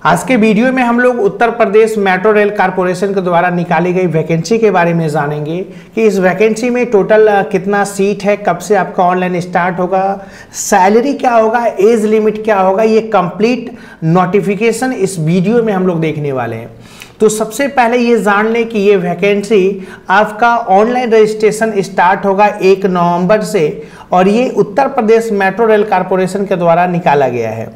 आज के वीडियो में हम लोग Uttar Pradesh metro rail corporation के द्वारा निकाली गई वैकेंसी के बारे में जानेंगे कि इस वैकेंसी में टोटल कितना सीट है, कब से आपका ऑनलाइन स्टार्ट होगा, सैलरी क्या होगा, एज लिमिट क्या होगा, ये कंप्लीट नोटिफिकेशन इस वीडियो में हम लोग देखने वाले हैं। तो सबसे पहले ये जान लें कि ये वैकेंसी आपका ऑनलाइन रजिस्ट्रेशन स्टार्ट होगा 1 नवंबर से और ये Uttar Pradesh metro rail corporation के द्वारा निकाला गया है।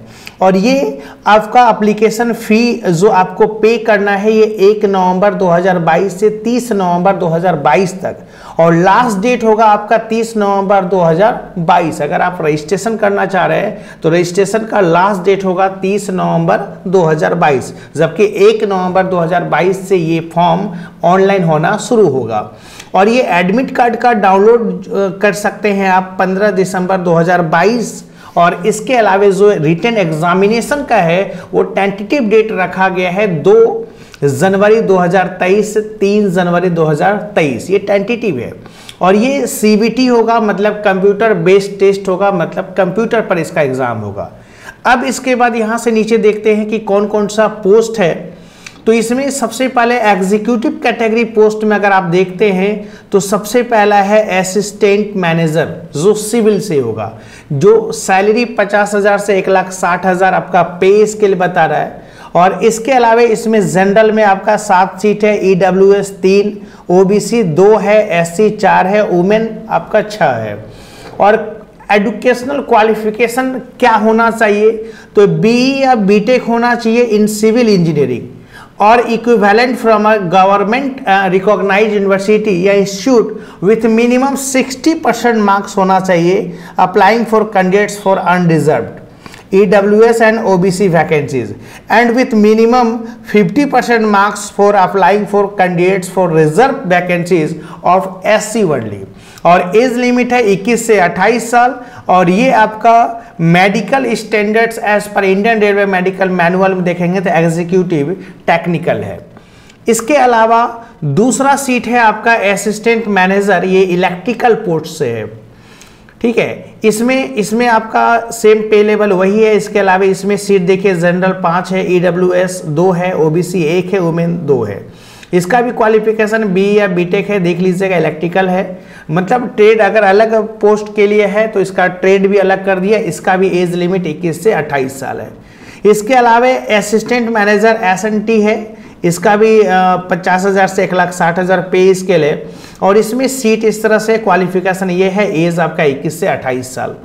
और ये आपका एप्लीकेशन फ़ी जो आपको पे करना है ये 1 नवंबर 2022 से 30 नवंबर 2022 तक, और लास्ट डेट होगा आपका 30 नवंबर 2022। अगर आप रजिस्ट्रेशन करना चाह रहे हैं तो रजिस्ट्रेशन का लास्ट डेट होगा 30 नवंबर 2022, जबकि 1 नवंबर 2022 से ये फॉर्म ऑनलाइन होना शुरू होगा। और ये एडमिट कार्ड का डाउनलोड कर सकते हैं आप 15 दिसंबर 2022। और इसके अलावा जो रिटन एग्जामिनेशन का है वो टेंटेटिव डेट रखा गया है 2 जनवरी 2023 से 3 जनवरी 2023, ये टेंटेटिव है। और ये CBT होगा, मतलब कंप्यूटर बेस्ड टेस्ट होगा, मतलब कंप्यूटर पर इसका एग्जाम होगा। अब इसके बाद यहाँ से नीचे देखते हैं कि कौन कौन सा पोस्ट है। तो इसमें सबसे पहले एग्जीक्यूटिव कैटेगरी पोस्ट में अगर आप देखते हैं तो सबसे पहला है असिस्टेंट मैनेजर, जो सिविल से होगा, जो सैलरी 50,000 से 1,60,000 आपका पे स्केल बता रहा है। और इसके अलावा इसमें जनरल में आपका 7 सीट है, EWS 3, OBC 2 है, SC 4 है, वुमेन आपका 6 है। और एजुकेशनल क्वालिफिकेशन क्या होना चाहिए, तो BE या BTech होना चाहिए इन सिविल इंजीनियरिंग और equivalent from a government recognised university या इंस्टीट्यूट विथ मिनिमम 60% मार्क्स होना चाहिए applying for candidates for unreserved EWS and OBC vacancies and with minimum 50% marks for applying for candidates for reserved vacancies of SC only। और age limit है 21 से 28 साल। और ये आपका medical standards as per Indian railway medical manual में देखेंगे तो एग्जीक्यूटिव टेक्निकल है। इसके अलावा दूसरा सीट है आपका असिस्टेंट मैनेजर, ये इलेक्ट्रिकल पोस्ट से है, ठीक है। इसमें आपका सेम पे लेवल वही है। इसके अलावा इसमें सीट देखिए, जनरल 5 है, EWS 2 है, OBC 1 है, वुमेन 2 है। इसका भी क्वालिफिकेशन BE या BTech है, देख लीजिएगा, इलेक्ट्रिकल है। मतलब ट्रेड अगर अलग पोस्ट के लिए है तो इसका ट्रेड भी अलग कर दिया। इसका भी एज लिमिट 21 से 28 साल है। इसके अलावा असिस्टेंट मैनेजर SNT है, इसका भी 50,000 से 1,60,000 पे स्केल है। और इसमें सीट इस तरह से क्वालिफिकेशन ये है, एज आपका 21 से 28 साल।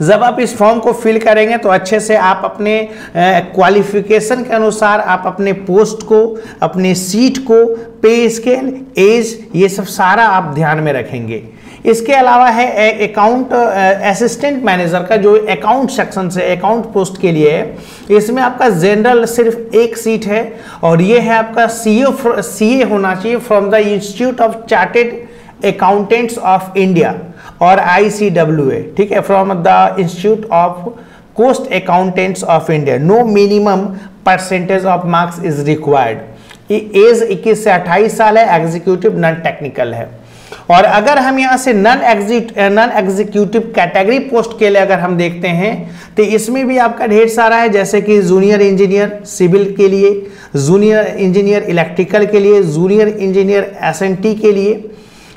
जब आप इस फॉर्म को फिल करेंगे तो अच्छे से आप अपने क्वालिफिकेशन के अनुसार आप अपने पोस्ट को, अपने सीट को, पे स्केल, एज, ये सब सारा आप ध्यान में रखेंगे। इसके अलावा है अकाउंट असिस्टेंट मैनेजर का, जो अकाउंट सेक्शन से अकाउंट पोस्ट के लिए है। इसमें आपका जनरल सिर्फ 1 सीट है और ये है आपका CA होना चाहिए from the institute of chartered accountants of India और ICWA, ठीक है, from the institute of cost accountants of India. No minimum percentage of marks is required. Age 21 से 28 साल है, एग्जीक्यूटिव नॉन टेक्निकल है। और अगर हम यहाँ से नॉन एग्जीक्यूटिव कैटेगरी पोस्ट के लिए अगर हम देखते हैं तो इसमें भी आपका ढेर सारा है, जैसे कि जूनियर इंजीनियर सिविल के लिए, जूनियर इंजीनियर इलेक्ट्रिकल के लिए, जूनियर इंजीनियर SNT के लिए,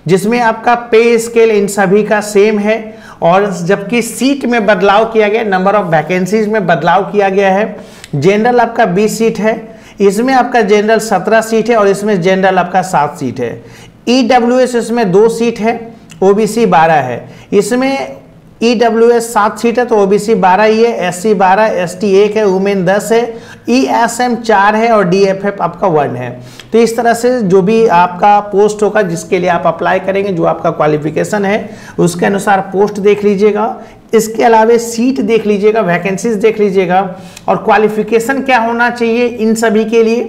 जिसमें आपका पे स्केल इन सभी का सेम है। और जबकि सीट में बदलाव किया गया, नंबर ऑफ वैकेंसीज में बदलाव किया गया है। जनरल आपका 20 सीट है, इसमें आपका जनरल 17 सीट है और इसमें जनरल आपका 7 सीट है। EWS इसमें 2 सीट है, OBC 12 है। इसमें EWS 7 सीट है तो OBC 12 ही है, SC 12, ST 1 है, वुमेन 10 है, ESM 4 है और DFF आपका 1 है। तो इस तरह से जो भी आपका पोस्ट होगा जिसके लिए आप अप्लाई करेंगे, जो आपका क्वालिफिकेशन है उसके अनुसार पोस्ट देख लीजिएगा। इसके अलावा सीट देख लीजिएगा, वैकेंसीज देख लीजिएगा और क्वालिफिकेशन क्या होना चाहिए इन सभी के लिए।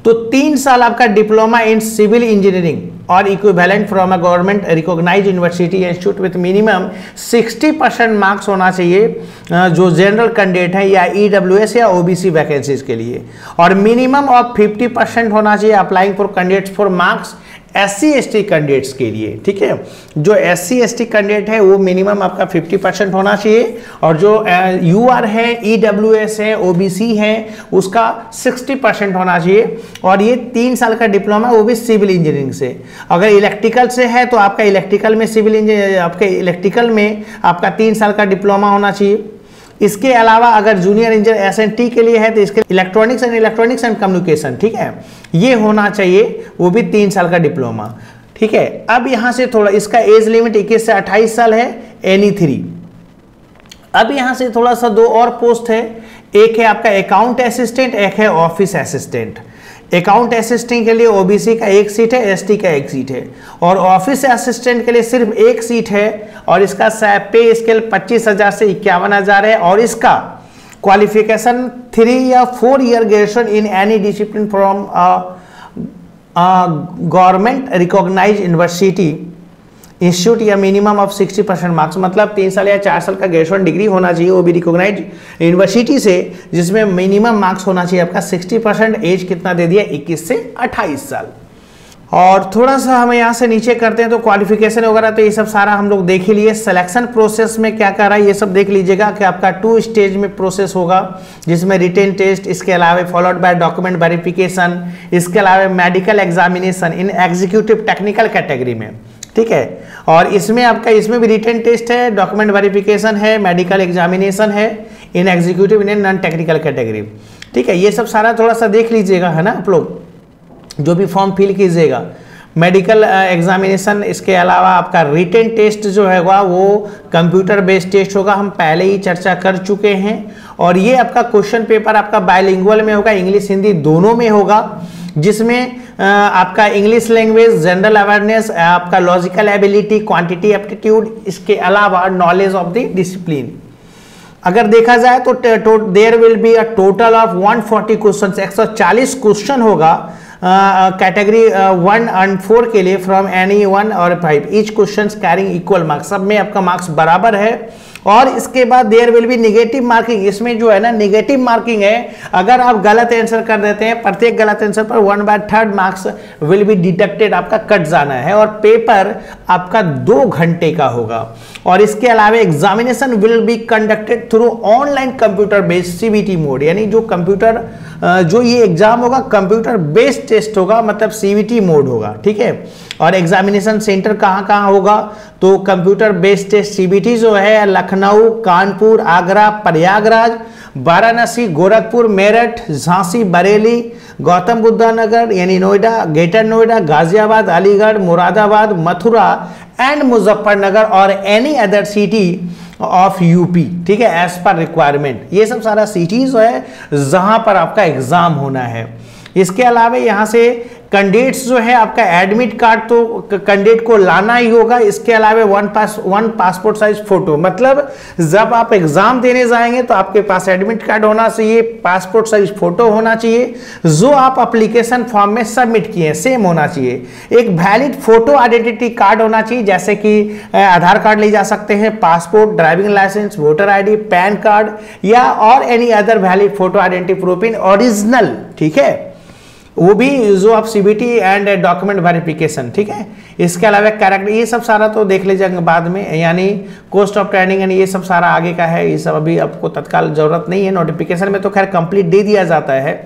तो 3 साल आपका डिप्लोमा इन सिविल इंजीनियरिंग और equivalent from a government recognised university institute with minimum 60% marks होना चाहिए जो जनरल कैंडिडेट है या EWS या OBC वैकेंसीज के लिए। और मिनिमम ऑफ 50% होना चाहिए applying for candidates for marks SC/ST candidates के लिए, ठीक है। जो SC/ST कैंडिडेट है वो मिनिमम आपका 50% होना चाहिए, और जो UR है, EWS है, OBC है, उसका 60% होना चाहिए। और ये 3 साल का डिप्लोमा, वो भी सिविल इंजीनियरिंग से। अगर इलेक्ट्रिकल से है तो आपका इलेक्ट्रिकल में सिविल इंजीनियर, आपके इलेक्ट्रिकल में आपका 3 साल का डिप्लोमा होना चाहिए। इसके अलावा अगर जूनियर इंजीनियर SNT के लिए है तो इसके इलेक्ट्रॉनिक्स एंड कम्युनिकेशन, ठीक है, ये होना चाहिए, वो भी 3 साल का डिप्लोमा, ठीक है। अब यहां से थोड़ा इसका एज लिमिट 21 से 28 साल है, NE3। अब यहां से थोड़ा सा 2 और पोस्ट है, एक है आपका अकाउंट असिस्टेंट, एक है ऑफिस असिस्टेंट। अकाउंट असिस्टेंट के लिए OBC का 1 सीट है, ST का 1 सीट है, और ऑफिस असिस्टेंट के लिए सिर्फ 1 सीट है, और इसका पे स्केल 25,000 से 51,000 है, और इसका क्वालिफिकेशन 3 या 4 year graduation in any discipline from government recognised university institute या मिनिमम ऑफ 60% मार्क्स, मतलब 3 साल या 4 साल का ग्रेजुएशन डिग्री होना चाहिए, वो भी रिकॉग्नाइज्ड यूनिवर्सिटी से, जिसमें मिनिमम मार्क्स होना चाहिए आपका 60%। एज कितना दे दिया, 21 से 28 साल। और थोड़ा सा हम यहाँ से नीचे करते हैं तो क्वालिफिकेशन वगैरह तो ये सब सारा हम लोग देख ही लिए। सिलेक्शन प्रोसेस में क्या कर रहा है ये सब देख लीजिएगा कि आपका 2 स्टेज में प्रोसेस होगा, जिसमें रिटेन टेस्ट, इसके अलावा फॉलोड बाय डॉक्यूमेंट वेरिफिकेशन, इसके अलावा medical examination in executive technical category में, ठीक है। और इसमें आपका इसमें भी रिटेन टेस्ट है, डॉक्यूमेंट वेरिफिकेशन है, मेडिकल एग्जामिनेशन है in executive in non technical category, ठीक है। ये सब सारा थोड़ा सा देख लीजिएगा, है ना, आप लोग जो भी फॉर्म फिल कीजिएगा। मेडिकल एग्जामिनेशन, इसके अलावा आपका रिटेन टेस्ट जो होगा वो कंप्यूटर बेस्ड टेस्ट होगा, हम पहले ही चर्चा कर चुके हैं। और ये आपका क्वेश्चन पेपर आपका बायलिंगुअल में होगा, इंग्लिश हिंदी दोनों में होगा, जिसमें आपका इंग्लिश लैंग्वेज, जनरल अवेयरनेस, आपका लॉजिकल एबिलिटी, क्वांटिटी एप्टीट्यूड, इसके अलावा नॉलेज ऑफ द डिसिप्लिन। अगर देखा जाए तो there will be a total of 140 question, 140 question होगा कैटेगरी 1 and 4 के लिए, फ्रॉम एनी 1 और 5, each question carrying equal marks, सब में आपका मार्क्स बराबर है। और इसके बाद there will be negative marking, इसमें जो है ना निगेटिव मार्किंग है, अगर आप गलत आंसर कर देते हैं, प्रत्येक गलत आंसर पर 1/3 मार्क्स विल बी डिडक्टेड, आपका कट जाना है। और पेपर आपका 2 घंटे का होगा। और इसके अलावा examination will be conducted through online computer based CBT mode, यानी जो कंप्यूटर जो ये एग्जाम होगा कंप्यूटर बेस्ड टेस्ट होगा, मतलब CBT मोड होगा, ठीक है। और एग्जामिनेशन सेंटर कहाँ कहाँ होगा, तो कंप्यूटर बेस्ड टेस्ट CBT जो है लखनऊ, कानपुर, आगरा, प्रयागराज, वाराणसी, गोरखपुर, मेरठ, झांसी, बरेली, गौतम बुद्ध नगर यानी नोएडा, ग्रेटर नोएडा, गाजियाबाद, अलीगढ़, मुरादाबाद, मथुरा एंड मुजफ्फरनगर और any other city of UP, ठीक है, एज पर रिक्वायरमेंट। ये सब सारा सिटीज है जहां पर आपका एग्जाम होना है। इसके अलावा यहाँ से कैंडिडेट्स जो है आपका एडमिट कार्ड तो कैंडिडेट को लाना ही होगा। इसके अलावा 1 पासपोर्ट साइज फोटो, मतलब जब आप एग्जाम देने जाएंगे तो आपके पास एडमिट कार्ड होना चाहिए, पासपोर्ट साइज फोटो होना चाहिए, जो आप एप्लीकेशन फॉर्म में सबमिट किए सेम होना चाहिए। एक वैलिड फोटो आइडेंटिटी कार्ड होना चाहिए, जैसे कि आधार कार्ड ले जा सकते हैं, passport, driving licence, voter ID, PAN card या और any other valid photo identity proof in original, ठीक है, वो भी जो आप CBT एंड डॉक्यूमेंट वेरिफिकेशन, ठीक है। इसके अलावा कैरेक्टर, ये सब सारा तो देख लीजिएगा बाद में, यानी कॉस्ट ऑफ ट्रेनिंग एंड ये सब सारा आगे का है, ये सब अभी आपको तत्काल जरूरत नहीं है। नोटिफिकेशन में तो खैर कंप्लीट दे दिया जाता है।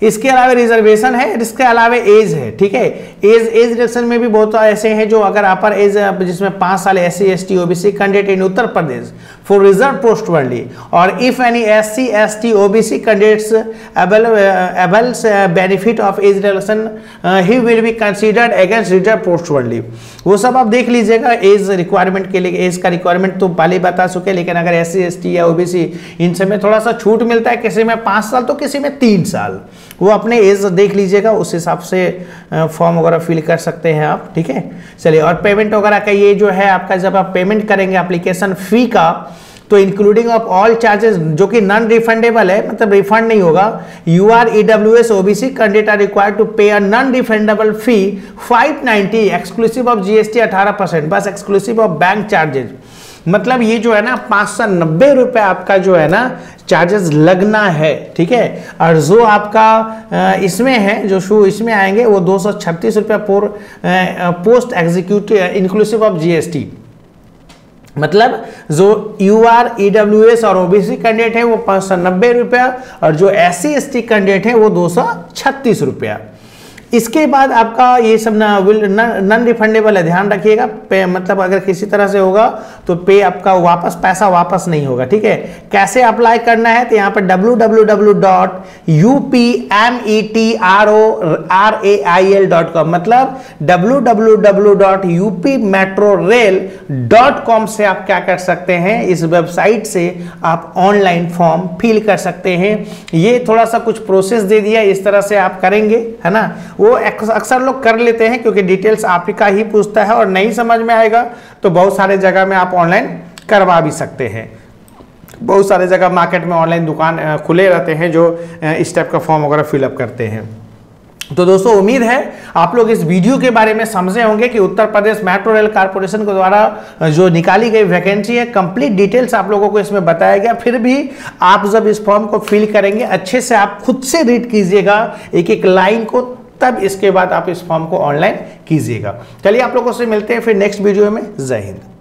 इसके अलावा रिजर्वेशन है, इसके अलावा एज है, ठीक है। एज रिडक्शन में भी बहुत ऐसे हैं जो अगर अपर एज जिसमें 5 साल SC ST OBC candidate in Uttar Pradesh for reserve post only, और if any SC ST OBC candidates avails benefit of age reduction he will be considered against reserve post only. वो सब आप देख लीजिएगा। एज रिक्वायरमेंट के लिए, एज का requirement तो पहले बता चुके, लेकिन अगर SC ST या OBC इन सब में थोड़ा सा छूट मिलता है, किसी में 5 साल तो किसी में 3 साल, वो अपने एज देख लीजिएगा, उस हिसाब से फॉर्म वगैरह फिल कर सकते हैं आप, ठीक है। चलिए, और पेमेंट वगैरह का ये जो है आपका, जब आप पेमेंट करेंगे एप्लीकेशन फी का, तो इंक्लूडिंग ऑफ ऑल चार्जेस जो कि नॉन रिफंडेबल है, मतलब रिफंड नहीं होगा। UR EWS OBC candidate are required to pay a non refundable fee 590 exclusive of GST 18%, बस एक्सक्लूसिव ऑफ बैंक चार्जेस। मतलब ये जो है ना 590 रुपये आपका जो है ना चार्जेस लगना है, ठीक है। और जो आपका इसमें है, जो शो इसमें आएंगे वो 236 रुपये post executive inclusive of GST. मतलब जो यूआर, ईडब्ल्यूएस और ओबीसी कैंडिडेट है वो 590 रुपया, और जो SC ST कैंडिडेट है वो 236 रुपया। इसके बाद आपका ये सब नॉन रिफंडेबल है, ध्यान रखिएगा। पे मतलब अगर किसी तरह से होगा तो पे आपका वापस, पैसा वापस नहीं होगा, ठीक है। कैसे अप्लाई करना है, तो यहाँ पर www.upmetrorail.com मतलब www.upmetrorail.com से आप क्या कर सकते हैं, इस वेबसाइट से आप ऑनलाइन फॉर्म फिल कर सकते हैं। ये थोड़ा सा कुछ प्रोसेस दे दिया, इस तरह से आप करेंगे, है ना। वो अक्सर लोग कर लेते हैं क्योंकि डिटेल्स आप ही का ही पूछता है, और नहीं समझ में आएगा तो बहुत सारे जगह में आप ऑनलाइन करवा भी सकते हैं। बहुत सारे जगह मार्केट में ऑनलाइन दुकान खुले रहते हैं जो इस टाइप का फॉर्म वगैरह फिलअप करते हैं। तो दोस्तों उम्मीद है आप लोग इस वीडियो के बारे में समझे होंगे कि Uttar Pradesh metro rail corporation के द्वारा जो निकाली गई वैकेंसी है, कंप्लीट डिटेल्स आप लोगों को इसमें बताया गया। फिर भी आप जब इस फॉर्म को फिल करेंगे अच्छे से आप खुद से रीड कीजिएगा एक एक लाइन को, तब इसके बाद आप इस फॉर्म को ऑनलाइन कीजिएगा। चलिए आप लोगों से मिलते हैं फिर नेक्स्ट वीडियो में। जय हिंद।